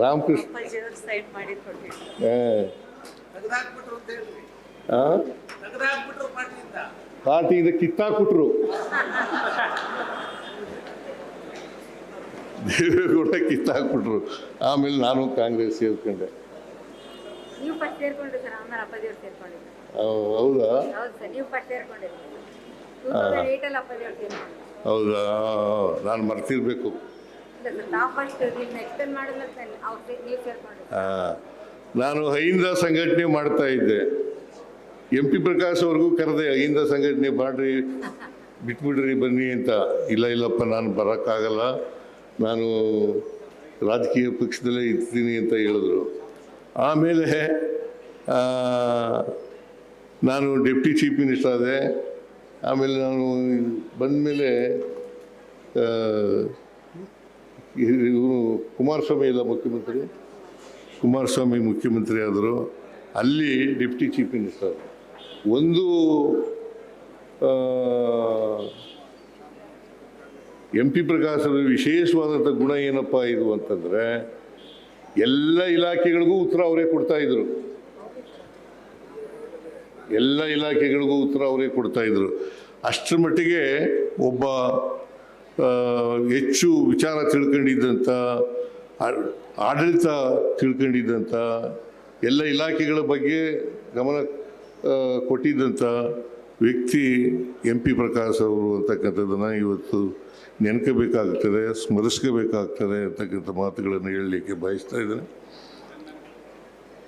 ರಾಮಕೃಷ್ಣ ಪಾರ್ಟಿಯಿಂದ ಕಿತ್ತಾಕ್ಬಿಟ್ರು. ದೇವೇಗೌಡ ಕಿತ್ತಾಕ್ಬಿಟ್ರು. ಆಮೇಲೆ ನಾನು ಕಾಂಗ್ರೆಸ್ ಸೇರ್ಕೊಂಡೆ. ಹೌದಾ? ಹೌದಾ, ನಾನು ಮರ್ತಿರ್ಬೇಕು. ನಾನು ಅಹಿಂದ ಸಂಘಟನೆ ಮಾಡ್ತಾ ಇದ್ದೆ. MP ಪ್ರಕಾಶ್ ಅವ್ರಿಗೂ ಕರೆದೆ, ಅಹಿಂದ ಸಂಘಟನೆ ಮಾಡ್ರಿ, ಬಿಟ್ಬಿಡ್ರಿ ಬನ್ನಿ ಅಂತ. ಇಲ್ಲಪ್ಪ, ನಾನು ಬರೋಕ್ಕಾಗಲ್ಲ, ನಾನು ರಾಜಕೀಯ ಪಕ್ಷದಲ್ಲೇ ಇರ್ತೀನಿ ಅಂತ ಹೇಳಿದ್ರು. ಆಮೇಲೆ ನಾನು ಡೆಪ್ಟಿ ಚೀಫ್ ಮಿನಿಸ್ಟರ್ ಆದೆ. ಆಮೇಲೆ ನಾನು ಬಂದಮೇಲೆ ಇವರು ಕುಮಾರಸ್ವಾಮಿ ಇಲ್ಲ ಮುಖ್ಯಮಂತ್ರಿ, ಕುಮಾರಸ್ವಾಮಿ ಮುಖ್ಯಮಂತ್ರಿ ಆದರು. ಅಲ್ಲಿ ಡೆಪ್ಟಿ ಚೀಫ್ ಮಿನಿಸ್ಟರ್. ಒಂದು MP ಪ್ರಕಾಶದ ವಿಶೇಷವಾದಂಥ ಗುಣ ಏನಪ್ಪ ಇದು ಅಂತಂದರೆ, ಎಲ್ಲ ಇಲಾಖೆಗಳಿಗೂ ಉತ್ತರ ಅವರೇ ಕೊಡ್ತಾಯಿದ್ರು. ಎಲ್ಲ ಇಲಾಖೆಗಳಿಗೂ ಉತ್ತರ ಅವರೇ ಕೊಡ್ತಾಯಿದ್ರು. ಅಷ್ಟರ ಮಟ್ಟಿಗೆ ಒಬ್ಬ ಹೆಚ್ಚು ವಿಚಾರ ತಿಳ್ಕೊಂಡಿದ್ದಂಥ, ಆಡಳಿತ ತಿಳ್ಕೊಂಡಿದ್ದಂಥ, ಎಲ್ಲ ಇಲಾಖೆಗಳ ಬಗ್ಗೆ ಗಮನ ಕೊಟ್ಟಿದ್ದಂಥ ವ್ಯಕ್ತಿ MP ಪ್ರಕಾಶ್ ಅವರು ಅಂತಕ್ಕಂಥದ್ದನ್ನು ಇವತ್ತು ನೆನ್ಕೋಬೇಕಾಗ್ತದೆ, ಸ್ಮರಿಸ್ಕೋಬೇಕಾಗ್ತದೆ ಅಂತಕ್ಕಂಥ ಮಾತುಗಳನ್ನು ಹೇಳಲಿಕ್ಕೆ ಬಯಸ್ತಾ ಇದ್ದೇನೆ.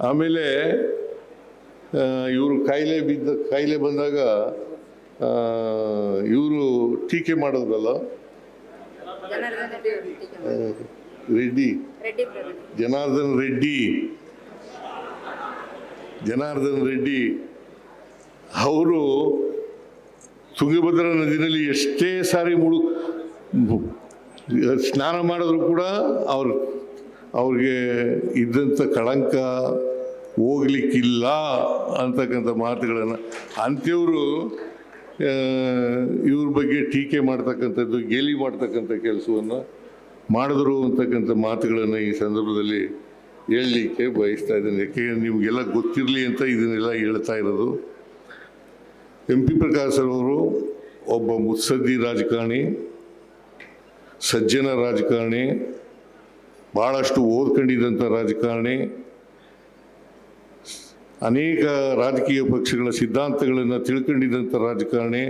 ಆಮೇಲೆ ಇವರು ಕಾಯಿಲೆ ಬಂದಾಗ ಇವರು ಟೀಕೆ ಮಾಡೋದ್ರಲ್ಲ, ಜನಾರ್ದನ್ ರೆಡ್ಡಿ ಅವರು ತುಂಗಭದ್ರಾ ನದಿನಲ್ಲಿ ಎಷ್ಟೇ ಸಾರಿ ಸ್ನಾನ ಮಾಡಿದ್ರು ಕೂಡ ಅವ್ರಿಗೆ ಇದ್ದಂಥ ಕಳಂಕ ಹೋಗ್ಲಿಕ್ಕಿಲ್ಲ ಅಂತಕ್ಕಂಥ ಮಾತುಗಳನ್ನು ಅಂಥವ್ರು ಇವ್ರ ಬಗ್ಗೆ ಟೀಕೆ ಮಾಡ್ತಕ್ಕಂಥದ್ದು, ಗೇಲಿ ಮಾಡ್ತಕ್ಕಂಥ ಕೆಲಸವನ್ನು ಮಾಡಿದ್ರು ಅಂತಕ್ಕಂಥ ಮಾತುಗಳನ್ನು ಈ ಸಂದರ್ಭದಲ್ಲಿ ಹೇಳಲಿಕ್ಕೆ ಬಯಸ್ತಾ ಇದ್ದೇನೆ. ಯಾಕೆಂದರೆ ನಿಮಗೆಲ್ಲ ಗೊತ್ತಿರಲಿ ಅಂತ ಇದನ್ನೆಲ್ಲ ಹೇಳ್ತಾ ಇರೋದು. MP ಪ್ರಕಾಶ್ ಅವರು ಒಬ್ಬ ಮುತ್ಸದ್ದಿ ರಾಜಕಾರಣಿ, ಸಜ್ಜನ ರಾಜಕಾರಣಿ, ಭಾಳಷ್ಟು ಓದ್ಕೊಂಡಿದ್ದಂಥ ರಾಜಕಾರಣಿ, ಅನೇಕ ರಾಜಕೀಯ ಪಕ್ಷಗಳ ಸಿದ್ಧಾಂತಗಳನ್ನು ತಿಳ್ಕೊಂಡಿದ್ದಂಥ ರಾಜಕಾರಣಿ,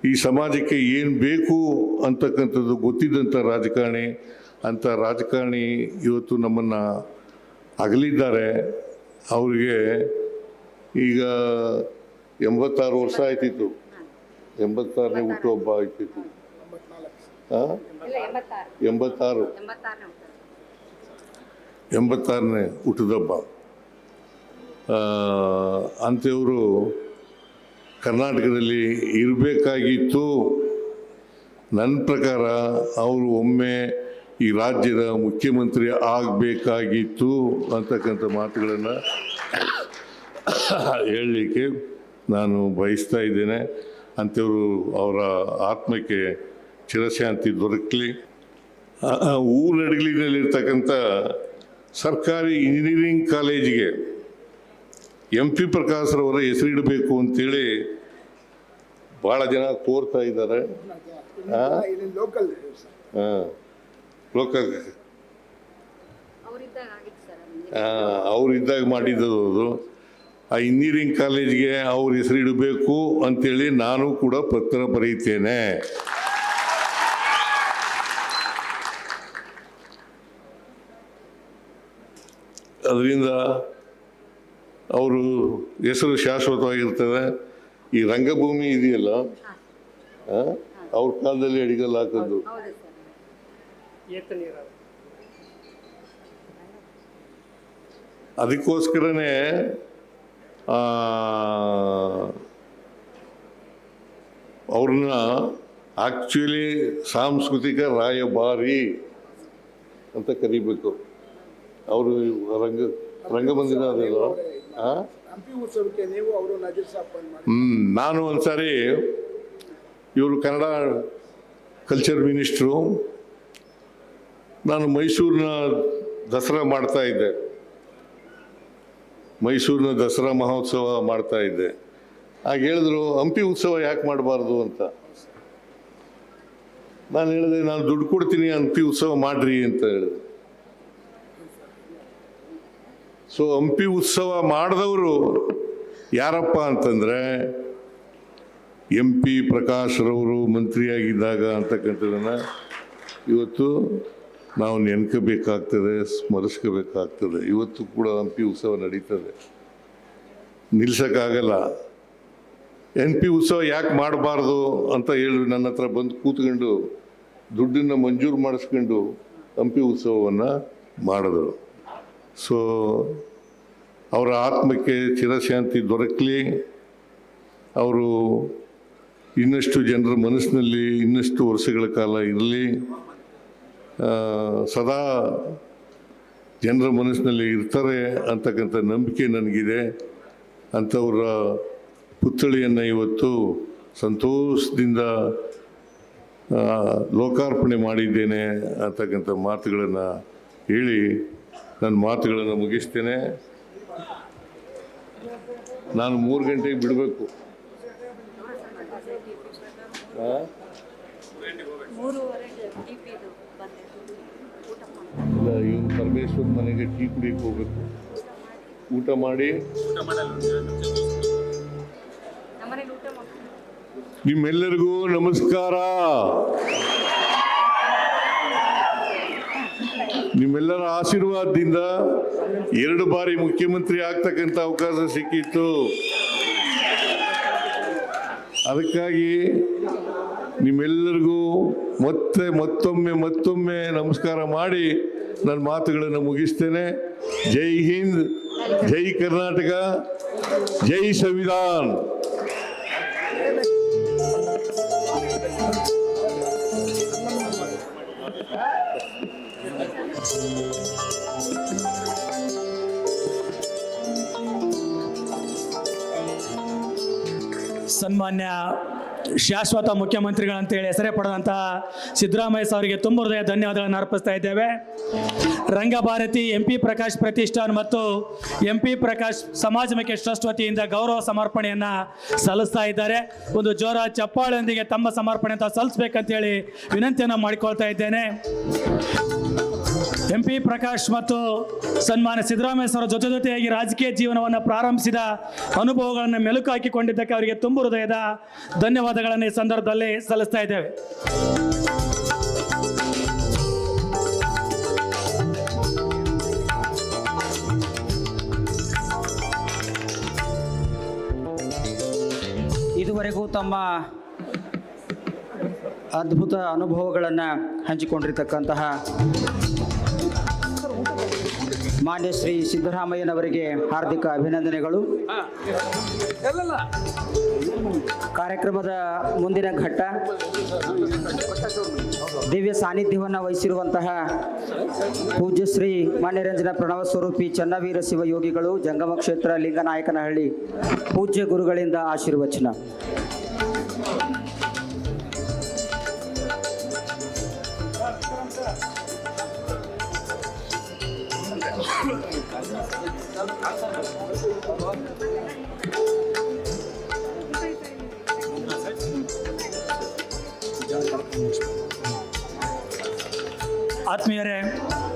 ಈ ಸಮಾಜಕ್ಕೆ ಏನು ಬೇಕು ಅಂತಕ್ಕಂಥದ್ದು ಗೊತ್ತಿದ್ದಂಥ ರಾಜಕಾರಣಿ. ಅಂಥ ರಾಜಕಾರಣಿ ಇವತ್ತು ನಮ್ಮನ್ನು ಅಗಲಿದ್ದಾರೆ. ಅವರಿಗೆ ಈಗ 86 ವರ್ಷ ಆಯ್ತಿತ್ತು. 86ನೇ ಹುಟ್ಟುಹಬ್ಬ ಆಯ್ತಿತ್ತು. 86ನೇ ಹುಟ್ಟುಹಬ್ಬ. ಅಂಥವರು ಕರ್ನಾಟಕದಲ್ಲಿ ಇರಬೇಕಾಗಿತ್ತು. ನನ್ನ ಪ್ರಕಾರ ಅವರು ಒಮ್ಮೆ ಈ ರಾಜ್ಯದ ಮುಖ್ಯಮಂತ್ರಿ ಆಗಬೇಕಾಗಿತ್ತು ಅಂತಕ್ಕಂಥ ಮಾತುಗಳನ್ನು ಹೇಳಲಿಕ್ಕೆ ನಾನು ಬಯಸ್ತಾ ಇದ್ದೇನೆ. ಅಂಥವರು ಅವರ ಆತ್ಮಕ್ಕೆ ಚಿರಶಾಂತಿ ದೊರಕಲಿ. ಊರಡಗಲಿನಲ್ಲಿರ್ತಕ್ಕಂಥ ಸರ್ಕಾರಿ ಇಂಜಿನಿಯರಿಂಗ್ ಕಾಲೇಜಿಗೆ MP ಪ್ರಕಾಶ್ರವರ ಹೆಸರಿಡಬೇಕು ಅಂತೇಳಿ ಭಾಳ ಜನ ಕೋರ್ತಾ ಇದ್ದಾರೆ. ಲೋಕಲ್ ಅವರಿದ್ದಾಗ ಮಾಡಿದ್ದು. ಆ ಇಂಜಿನಿಯರಿಂಗ್ ಕಾಲೇಜ್ಗೆ ಅವ್ರ ಹೆಸರಿಡಬೇಕು ಅಂತೇಳಿ ನಾನು ಕೂಡ ಪತ್ರ ಬರೀತೇನೆ. ಅದರಿಂದ ಅವರು ಹೆಸರು ಶಾಶ್ವತವಾಗಿರ್ತದೆ. ಈ ರಂಗಭೂಮಿ ಇದೆಯಲ್ಲ, ಅವ್ರ ಕಾಲದಲ್ಲಿ ಅಡಿಗಲ್ ಹಾಕೋದು. ಅದಕ್ಕೋಸ್ಕರನೇ ಅವ್ರನ್ನ ಆಕ್ಚುಲಿ ಸಾಂಸ್ಕೃತಿಕ ರಾಯಭಾರಿ ಅಂತ ಕರಿಬೇಕು. ಅವರು ರಂಗಮಂದಿರ ಅದಲ್ಲ. ನಾನು ಒಂದ್ಸಾರಿ ಇವರು ಕನ್ನಡ ಕಲ್ಚರ್ ಮಿನಿಸ್ಟ್ರು, ನಾನು ಮೈಸೂರಿನ ದಸರಾ ಮಾಡ್ತಾ ಇದ್ದೆ, ಮೈಸೂರಿನ ದಸರಾ ಮಹೋತ್ಸವ ಮಾಡ್ತಾ ಇದ್ದೆ. ಆಗ ಹೇಳಿದ್ರು ಹಂಪಿ ಉತ್ಸವ ಯಾಕೆ ಮಾಡಬಾರ್ದು ಅಂತ. ನಾನು ಹೇಳಿದೆ, ನಾನು ದುಡ್ಡು ಕೊಡ್ತೀನಿ, ಹಂಪಿ ಉತ್ಸವ ಮಾಡ್ರಿ ಅಂತ ಹೇಳಿದೆ. ಸೊ ಹಂಪಿ ಉತ್ಸವ ಮಾಡಿದವರು ಯಾರಪ್ಪ ಅಂತಂದರೆ MP ಪ್ರಕಾಶ್ ರವರು ಮಂತ್ರಿಯಾಗಿದ್ದಾಗ ಅಂತಕ್ಕಂಥದ್ದನ್ನು ಇವತ್ತು ನಾವು ನೆನ್ಕೋಬೇಕಾಗ್ತದೆ, ಸ್ಮರಿಸ್ಕೋಬೇಕಾಗ್ತದೆ. ಇವತ್ತು ಕೂಡ ಹಂಪಿ ಉತ್ಸವ ನಡೀತದೆ, ನಿಲ್ಸೋಕ್ಕಾಗಲ್ಲ. MP ಉತ್ಸವ ಯಾಕೆ ಮಾಡಬಾರ್ದು ಅಂತ ಹೇಳಿ ನನ್ನ ಹತ್ರ ಬಂದು ಕೂತ್ಕೊಂಡು ದುಡ್ಡನ್ನು ಮಂಜೂರು ಮಾಡಿಸ್ಕೊಂಡು ಹಂಪಿ ಉತ್ಸವವನ್ನು ಮಾಡಿದ್ರು. ಸೊ ಅವರ ಆತ್ಮಕ್ಕೆ ಚಿರಶಾಂತಿ ದೊರಕಲಿ, ಅವರು ಇನ್ನಷ್ಟು ಜನರ ಮನಸ್ಸಿನಲ್ಲಿ ಇನ್ನಷ್ಟು ವರ್ಷಗಳ ಕಾಲ ಇರಲಿ, ಸದಾ ಜನರ ಮನಸ್ಸಿನಲ್ಲಿ ಇರ್ತಾರೆ ಅಂತಕ್ಕಂಥ ನಂಬಿಕೆ ನನಗಿದೆ. ಅಂಥವರ ಪುತ್ಥಳಿಯನ್ನು ಇವತ್ತು ಸಂತೋಷದಿಂದ ಲೋಕಾರ್ಪಣೆ ಮಾಡಿದ್ದೇನೆ ಅಂತಕ್ಕಂಥ ಮಾತುಗಳನ್ನು ಹೇಳಿ ನನ್ನ ಮಾತುಗಳನ್ನು ಮುಗಿಸ್ತೇನೆ. ನಾನು 3 ಗಂಟೆಗೆ ಬಿಡಬೇಕು. ಇಲ್ಲ, ಇವನು ಪರಮೇಶ್ವರ್ ಮನೆಗೆ ಟೀ ಕುಡಿಯಕ್ಕೆ ಹೋಗ್ಬೇಕು. ಊಟ ಮಾಡಿ ನಿಮ್ಮೆಲ್ಲರಿಗೂ ನಮಸ್ಕಾರ. ನಿಮ್ಮೆಲ್ಲರ ಆಶೀರ್ವಾದದಿಂದ 2 ಬಾರಿ ಮುಖ್ಯಮಂತ್ರಿ ಆಗ್ತಕ್ಕಂಥ ಅವಕಾಶ ಸಿಕ್ಕಿತ್ತು. ಅದಕ್ಕಾಗಿ ನಿಮ್ಮೆಲ್ಲರಿಗೂ ಮತ್ತೊಮ್ಮೆ ನಮಸ್ಕಾರ ಮಾಡಿ ನನ್ನ ಮಾತುಗಳನ್ನು ಮುಗಿಸ್ತೇನೆ. ಜೈ ಹಿಂದ್, ಜೈ ಕರ್ನಾಟಕ, ಜೈ ಸಂವಿಧಾನ್. ಸನ್ಮಾನ್ಯ ಶಾಶ್ವತ ಮುಖ್ಯಮಂತ್ರಿಗಳಂತೇಳಿ ಹೆಸರೇ ಪಡೆದಂತಹ ಸಿದ್ದರಾಮಯ್ಯ ಅವರಿಗೆ ತುಂಬ ಹೃದಯ ಧನ್ಯವಾದಗಳನ್ನು ಅರ್ಪಿಸ್ತಾ ಇದ್ದೇವೆ. ರಂಗಭಾರತಿ MP ಪ್ರಕಾಶ್ ಪ್ರತಿಷ್ಠಾನ್ ಮತ್ತು MP ಪ್ರಕಾಶ್ ಸಮಾಜಮುಖಿ ಟ್ರಸ್ಟ್ ವತಿಯಿಂದ ಗೌರವ ಸಮರ್ಪಣೆಯನ್ನು ಸಲ್ಲಿಸ್ತಾ ಇದ್ದಾರೆ. ಒಂದು ಜೋರ ಚಪ್ಪಾಳೆಯೊಂದಿಗೆ ತಮ್ಮ ಸಮರ್ಪಣೆ ಅಂತ ಸಲ್ಲಿಸಬೇಕಂತೇಳಿ ವಿನಂತಿಯನ್ನು ಮಾಡಿಕೊಳ್ತಾ ಇದ್ದೇನೆ. MP ಪ್ರಕಾಶ್ ಮತ್ತು ಸನ್ಮಾನ್ಯ ಸಿದ್ದರಾಮಯ್ಯ ಅವರ ಜೊತೆಯಾಗಿ ರಾಜಕೀಯ ಜೀವನವನ್ನು ಪ್ರಾರಂಭಿಸಿದ ಅನುಭವಗಳನ್ನು ಮೆಲುಕು ಹಾಕಿಕೊಂಡಿದ್ದಕ್ಕೆ ಅವರಿಗೆ ತುಂಬ ಹೃದಯದ ಧನ್ಯವಾದಗಳನ್ನು ಈ ಸಂದರ್ಭದಲ್ಲಿ ಸಲ್ಲಿಸ್ತಾ ಇದ್ದೇವೆ. ಇದುವರೆಗೂ ತಮ್ಮ ಅದ್ಭುತ ಅನುಭವಗಳನ್ನು ಹಂಚಿಕೊಂಡಿರ್ತಕ್ಕಂತಹ ಮಾನ್ಯ ಶ್ರೀ ಸಿದ್ದರಾಮಯ್ಯನವರಿಗೆ ಹಾರ್ದಿಕ ಅಭಿನಂದನೆಗಳು. ಕಾರ್ಯಕ್ರಮದ ಮುಂದಿನ ಘಟ್ಟ ದಿವ್ಯ ಸಾನ್ನಿಧ್ಯವನ್ನು ವಹಿಸಿರುವಂತಹ ಪೂಜ್ಯ ಶ್ರೀ ಮಾನ್ಯರಂಜನ ಪ್ರಣವ ಸ್ವರೂಪಿ ಚನ್ನವೀರ ಶಿವಯೋಗಿಗಳು, ಜಂಗಮ ಕ್ಷೇತ್ರ, ಲಿಂಗನಾಯಕನಹಳ್ಳಿ ಪೂಜ್ಯ ಗುರುಗಳಿಂದ ಆಶೀರ್ವಚನ. ಆತ್ಮೀಯರೇ,